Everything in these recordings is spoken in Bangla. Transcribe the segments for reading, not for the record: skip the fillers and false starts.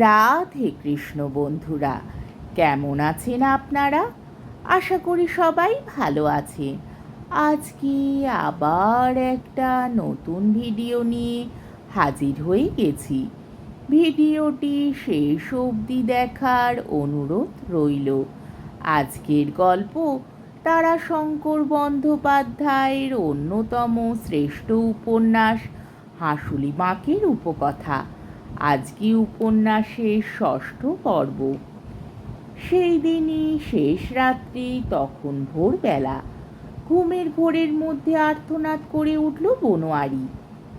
রাধে কৃষ্ণ বন্ধুরা, কেমন আছেন আপনারা? আশা করি সবাই ভালো আছেন। আজকে আবার একটা নতুন ভিডিও নিয়ে হাজির হয়ে গেছি। ভিডিওটি শেষ অবধি দেখার অনুরোধ রইল। আজকের গল্প তারাশঙ্কর বন্দ্যোপাধ্যায়ের অন্যতম শ্রেষ্ঠ উপন্যাস হাঁসুলি বাঁকের উপকথা। আজকে উপন্যাসের ষষ্ঠ পর্ব। সেই দিনই শেষ রাত্রি, তখন ভোরবেলা। ঘুমের ঘোরের মধ্যে আর্তনাদ করে উঠল বনোয়ারি।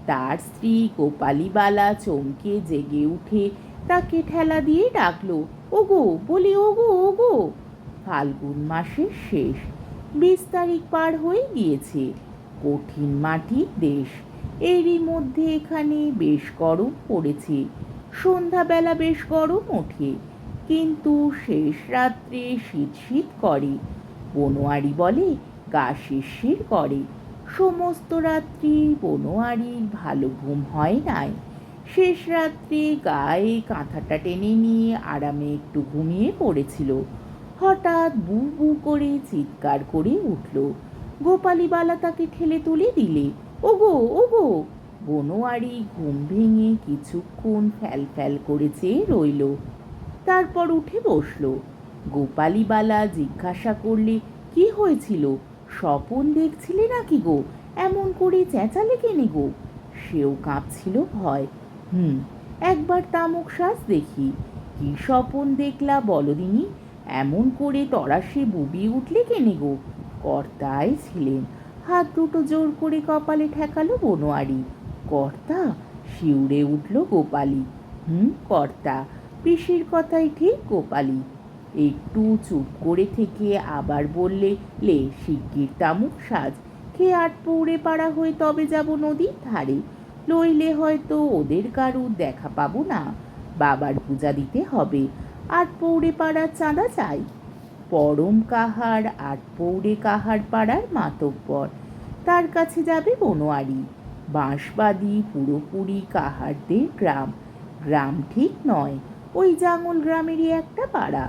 তার স্ত্রী গোপালীবালা চমকে জেগে উঠে তাকে ঠেলা দিয়ে ডাকল, ওগো, বলি ওগো ওগো। ফাল্গুন মাসের শেষ, 20 তারিখ পার হয়ে গিয়েছে। কঠিন মাটির দেশ। এরই মধ্যে এখানে বেশ গরম পড়েছে। সন্ধ্যাবেলা বেশ গরম ওঠে, কিন্তু শেষ রাত্রে শীত শীত করে। বনোয়ারি বলে গা শিরশির করে। সমস্ত রাত্রি বনোয়ারির ভালো ঘুম হয় নাই। শেষ রাত্রে গায়ে কাঁথাটা টেনে নিয়ে আরামে একটু ঘুমিয়ে পড়েছিল। হঠাৎ বু বু করে চিৎকার করে উঠল। গোপালীবালা তাকে ঠেলে তুলে দিলে, ওগো ওগো। বনোয়ারি ঘুম ভেঙে কিছুক্ষণ ফ্যাল ফ্যাল করে চেয়ে রইল, তারপর উঠে বসল। গোপালীবালা জিজ্ঞাসা করলে, কি হয়েছিল? স্বপন দেখছিলে নাকি গো? এমন করে চেঁচালে কেনে গো? সেও কাঁপছিল ভয়। একবার তামুক শ্বাস দেখি। কি স্বপন দেখলা বলো দিনি? এমন করে তরাসে বুবিয়ে উঠলে কেনে গো? কর্তাই ছিলেন। হাত দুটো জোর করে কপালে ঠেকালো বনোয়ারি। কর্তা? শিউরে উঠল গোপালী। কর্তা। পিসির কথাই ঠিক গোপালী। একটু চুপ করে থেকে আবার বললে, লে শিগগির তামুক সাজ, খেয়ে আট পৌড়ে পাড়া হয়ে তবে যাব নদীর ধারে। নইলে হয়তো ওদের কারুর দেখা পাবো না। বাবার পূজা দিতে হবে। আট পৌড়ে পাড়ার চাঁদা চাই। পরম কাহার আট পৌড়ে কাহার পাড়ার মাতব্বর, তার কাছে যাবে বনোয়ারি। বাঁশবাদী পুরোপুরি কাহারদের গ্রাম। গ্রাম ঠিক নয়, ওই জাঙ্গল গ্রামেরই একটা পাড়া।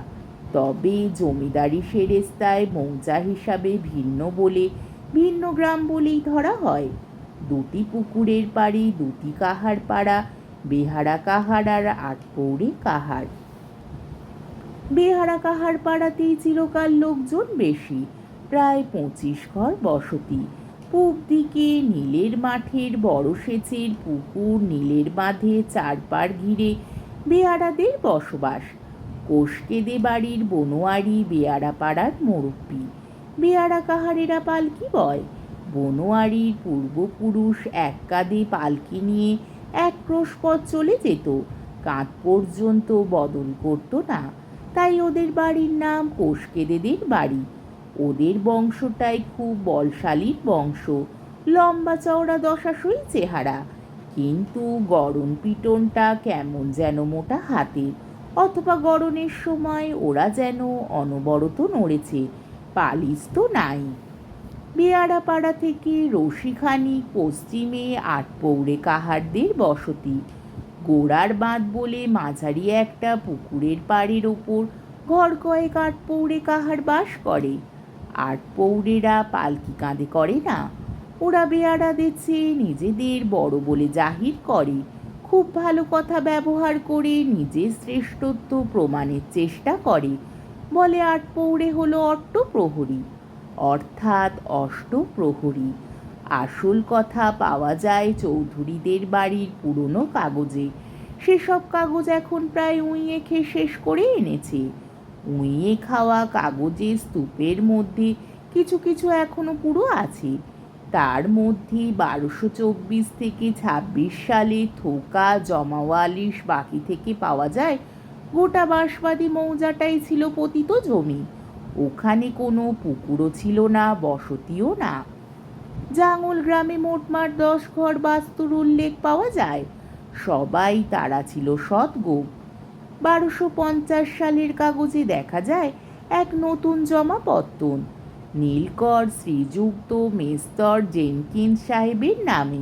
তবে জমিদারি সেরেস্তায় মৌজা হিসাবে ভিন্ন বলে ভিন্ন গ্রাম বলেই ধরা হয়। দুটি পুকুরের পাড়ে দুটি কাহার পাড়া, বেহারা কাহার আর আটপৌরে কাহার। বেহারা কাহার পাড়াতেই চিরকাল লোকজন বেশি, প্রায় 25 ঘর বসতি। পূব দিকে নীলের মাঠের বড় সেচের পুকুর, নীলের বাঁধে চারপাড় ঘিরে বেয়ারাদের বসবাস। কোষকেদে বাড়ির বনোয়ারি বেয়ারা পাড়ার মুরব্বী। বেয়ারা কাহারেরা পালকি বয়। বনোয়ারির পূর্বপুরুষ এক কাঁধে পালকি নিয়ে এক ক্রোশ পথ চলে যেত, কাঁধ পর্যন্ত বদল করত না। তাই ওদের বাড়ির নাম কোষকেদেদের বাড়ি। ওদের বংশটাই খুব বলশালীর বংশ। লম্বা চওড়া দশাশই চেহারা, কিন্তু গড়ন পিটনটা কেমন যেন মোটা হাতের। অথবা গড়নের সময় ওরা যেন অনবরত নড়েছে, পালিশ তো নাই। বেয়ারাপাড়া থেকে রশিখানি পশ্চিমে আটপৌরে কাহারদের বসতি। গোড়ার বাঁধ বলে মাঝারি একটা পুকুরের পাড়ের ওপর ঘর কয়েক আটপৌরে কাহার বাস করে। আটপৌরেরা পালকি কাঁধে করে না। ওরা বেয়ারাদের চেয়ে নিজেদের বড় বলে জাহির করে। খুব ভালো কথা ব্যবহার করে নিজের শ্রেষ্ঠত্ব প্রমাণের চেষ্টা করে। বলে আটপৌরে হলো অষ্টপ্রহরী, অর্থাৎ অষ্টপ্রহরী। আসল কথা পাওয়া যায় চৌধুরীদের বাড়ির পুরনো কাগজে। সেসব কাগজ এখন প্রায় উইয়ে খেয়ে শেষ করে এনেছে। উইয়ে খাওয়া কাগজের স্তূপের মধ্যে কিছু কিছু এখনো পুরো আছে। তার মধ্যে 1224 থেকে 26 সালে থোকা জমাওয়ালিশ বাকি থেকে পাওয়া যায় গোটা বাঁশবাদী মৌজাটাই ছিল পতিত জমি। ওখানে কোনো পুকুরও ছিল না, বসতিও না। জাঙ্গল গ্রামে মোটমাট 10 ঘর বাস্তুর উল্লেখ পাওয়া যায়। সবাই তারা ছিল সৎ গোপ। 1250 সালের কাগজে দেখা যায় এক নতুন জমাপত্তন, নীলকর শ্রীযুক্ত মেস্তর জেনকিন্স সাহেবের নামে।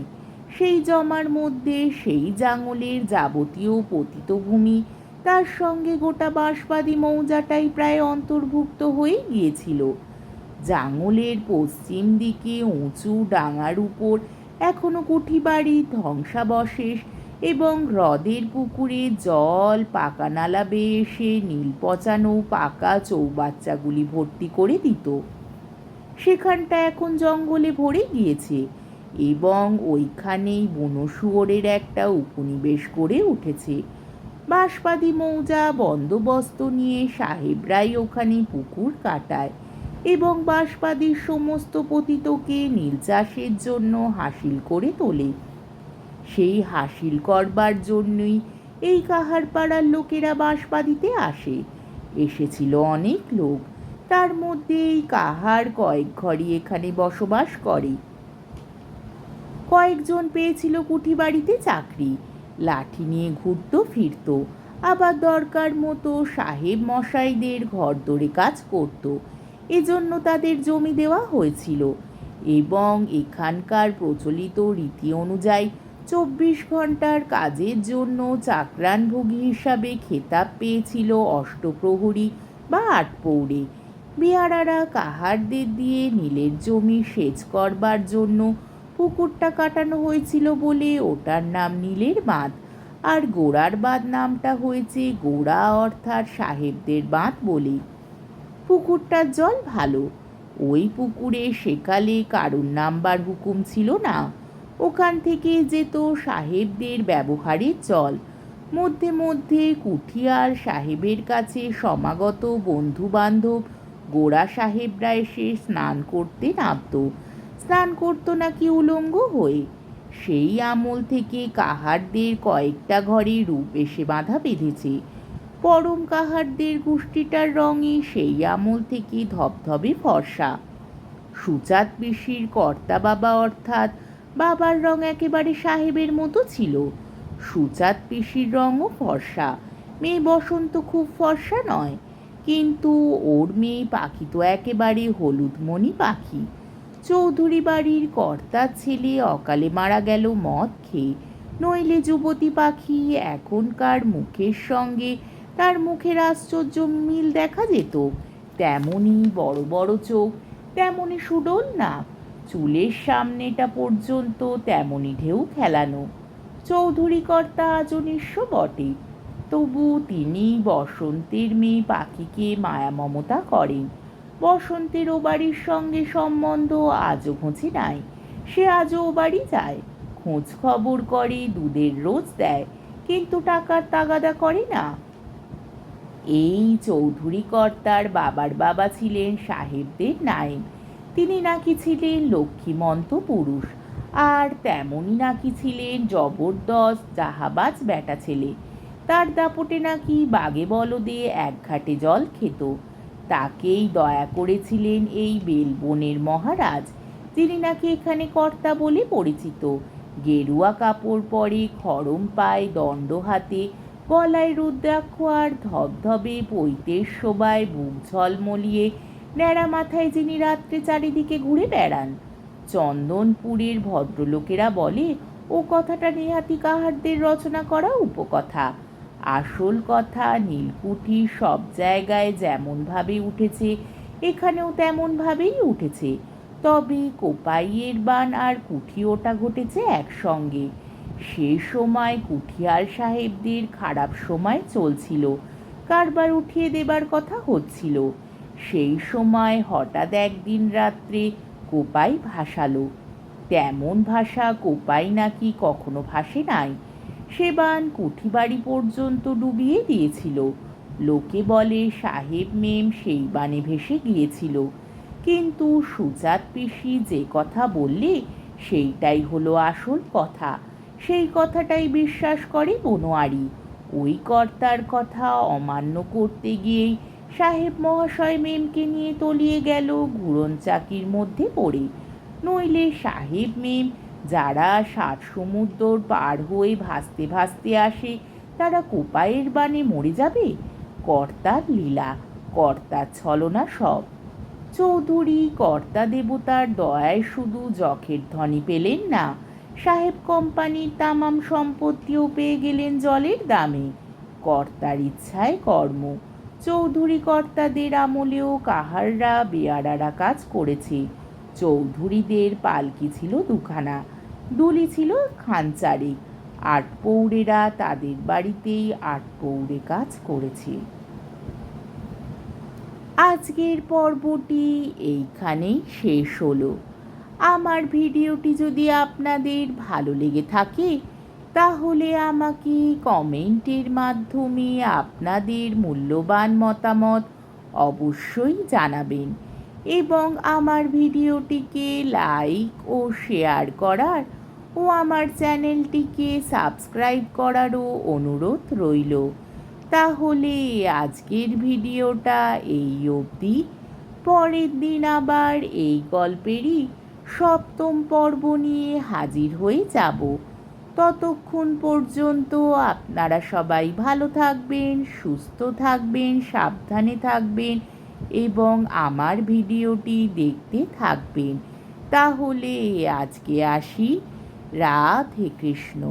সেই জমার মধ্যে সেই জাঙ্গলের যাবতীয় পতিতভূমি তার সঙ্গে গোটা বাঁশবাদী মৌজাটাই প্রায় অন্তর্ভুক্ত হয়ে গিয়েছিল। জাঙলের পশ্চিম দিকে উঁচু ডাঙার উপর এখনো কুঠিবাড়ি, ধ্বংসাবশেষ এবং হ্রদের পুকুরে জল পাকা নালা বেয়ে এসে নীল পচানো পাকা চৌবাচ্চাগুলি ভর্তি করে দিত। সেখানটা এখন জঙ্গলে ভরে গিয়েছে এবং ওইখানেই বনশুয়োরের একটা উপনিবেশ গড়ে উঠেছে। বাঁশবাদী মৌজা বন্দোবস্ত নিয়ে সাহেবরাই ওখানে পুকুর কাটায় এবং বাঁশবাদীর সমস্ত পতিতকে নীল চাষের জন্য হাসিল করে তোলে। সেই হাসিল করবার জন্যই এই কাহারপাড়ার লোকেরা বাঁশবাদীতে আসে। এসেছিল অনেক লোক, তার মধ্যে এই কাহার কয়েক ঘরই এখানে বসবাস করে। কয়েকজন পেয়েছিল কুঠিবাড়িতে চাকরি, লাঠি নিয়ে ঘুরত ফিরত, আবার দরকার মতো সাহেব মশাইদের ঘর দরে কাজ করত। এজন্য তাদের জমি দেওয়া হয়েছিল এবং এখানকার প্রচলিত রীতি অনুযায়ী 24 ঘন্টার কাজের জন্য চাকরানভোগী হিসাবে খেতাব পেয়েছিল অষ্টপ্রহরী বা আটপৌরে। বেয়ারারা কাহারদের দিয়ে নীলের জমি সেচ করবার জন্য পুকুরটা কাটানো হয়েছিল বলে ওটার নাম নীলের বাঁধ, আর গোড়ার বাঁধ নামটা হয়েছে গোড়া অর্থাৎ সাহেবদের বাঁধ বলে। পুকুরটার জল ভালো। ওই পুকুরে সেকালে কারুর নামবার হুকুম ছিল না। ওখান থেকে যেত সাহেবদের ব্যবহারের জল। মধ্যে মধ্যে কুঠিয়ার সাহেবের কাছে সমাগত বন্ধু বান্ধব গোড়া সাহেবরা এসে স্নান করতে নামত। স্নান করতো নাকি উলঙ্গ হয়ে। সেই আমল থেকে কাহারদের কয়েকটা ঘরে রূপ এসে বাঁধা বেঁধেছে। পরম কাহারদের গোষ্ঠীটার রঙে সেই আমল থেকে ধবধবে ফর্সা। সুচাঁদ পিসির কর্তা বাবা অর্থাৎ বাবার রং একেবারে সাহেবের মতো ছিল। সুচাঁদ পিসির রঙও ফর্সা। মেয়ে বসন্ত খুব ফর্সা নয়, কিন্তু ওর মেয়ে পাখি তো একেবারে হলুদমণি পাখি। চৌধুরী বাড়ির কর্তার ছেলে অকালে মারা গেল মদ খেয়ে, নইলে যুবতী পাখি এখনকার মুখের সঙ্গে তার মুখের আশ্চর্য মিল দেখা যেত। তেমনই বড় বড় চোখ, তেমনই সুডোল নাক, চুলের সামনেটা পর্যন্ত তেমনই ঢেউ খেলানো। চৌধুরী কর্তা আজও নিঃস্ব বটে, তবু তিনি বসন্তের মেয়ে পাখিকে মায়া মমতা করেন। বসন্তের ও বাড়ির সঙ্গে সম্বন্ধ আজও ঘুঁচে নাই। সে আজও ও বাড়ি যায়, খোঁজ খবর করে, দুধের রোজ দেয়, কিন্তু টাকার তাগাদা করে না। এই চৌধুরী কর্তার বাবার বাবা ছিলেন সাহেবদের নায়েব। তিনি নাকি ছিলেন লক্ষ্মীমন্ত পুরুষ, আর তেমনই নাকি ছিলেন জবরদস্ত জাহাবাজ বেটা ছেলে। তার দাপটে নাকি বাগে বলদে এক ঘাটে জল খেত। তাকেই দয়া করেছিলেন এই বেলবনের মহারাজ, যিনি নাকি এখানে কর্তা বলে পরিচিত। গেরুয়া কাপড় পরে, খড়ম পায়, দণ্ড হাতে, গলায় রুদ্রাক্ষ আর ধবধবে পৈতের শোভায় বুক ঝলমলিয়ে ন্যাড়া মাথায় যিনি রাত্রে চারিদিকে ঘুরে বেড়ান। চন্দনপুরের ভদ্রলোকেরা বলে ও কথাটা নেহাতি কাহারদের রচনা করা উপকথা। আসল কথা নীলকুঠি সব জায়গায় যেমনভাবে উঠেছে এখানেও তেমনভাবেই উঠেছে, তবে কোপাইয়ের বান আর কুঠিওটা ঘটেছে একসঙ্গে। সে সময় কুঠিয়ার সাহেবদের খারাপ সময় চলছিল, কারবার উঠিয়ে দেবার কথা হচ্ছিল। সেই সময় হঠাৎ একদিন রাত্রে কোপাই ভাসালো। তেমন ভাষা কোপাই নাকি কখনো ভাসে নাই। সে বান কুঠিবাড়ি পর্যন্ত ডুবিয়ে দিয়েছিল। লোকে বলে সাহেব মেম সেই বানে ভেসে গিয়েছিল, কিন্তু সুচাঁদ পিসি যে কথা বললে সেইটাই হলো আসল কথা। সেই কথাটাই বিশ্বাস করে বনোয়ারি। ওই কর্তার কথা অমান্য করতে গিয়েই সাহেব মহাশয় মেমকে নিয়ে তলিয়ে গেল ঘুরন চাকির মধ্যে পড়ে। নইলে সাহেব মেম যারা 60 সমুদ্র পার হয়ে ভাসতে ভাসতে আসে, তারা কোপাইয়ের বানে মরে যাবে? কর্তার লীলা, কর্তার ছলনা সব। চৌধুরী কর্তা দেবতার দয়ায় শুধু যখের ধনী পেলেন না, সাহেব কোম্পানির তামাম সম্পত্তিও পেয়ে গেলেন জলের দামে। কর্তার ইচ্ছায় কর্ম। চৌধুরী কর্তাদের আমলেও কাহাররা বেয়ারারা কাজ করেছে। চৌধুরীদের পালকি ছিল দুখানা, ডুলি ছিল খানচারেক। আটপৌরেরা তাদের বাড়িতেই আটপৌরে কাজ করেছে। আজকের পর্বটি এইখানেই শেষ হলো। আমার ভিডিওটি যদি আপনাদের ভালো লেগে থাকে তাহলে আমাকে কমেন্টের মাধ্যমে আপনাদের মূল্যবান মতামত অবশ্যই জানাবেন এবং আমার ভিডিওটিকে লাইক ও শেয়ার করার ও আমার চ্যানেলটিকে সাবস্ক্রাইব করারও অনুরোধ রইল। তাহলে আজকের ভিডিওটা এই অবধি। পরের দিন আবার এই গল্পেরই সপ্তম পর্ব নিয়ে হাজির হয়ে যাব। ততক্ষণ পর্যন্ত আপনারা সবাই ভালো থাকবেন, সুস্থ থাকবেন, সাবধানে থাকবেন এবং আমার ভিডিওটি দেখতে থাকবেন। তাহলে আজকে আসি। রাধে কৃষ্ণ।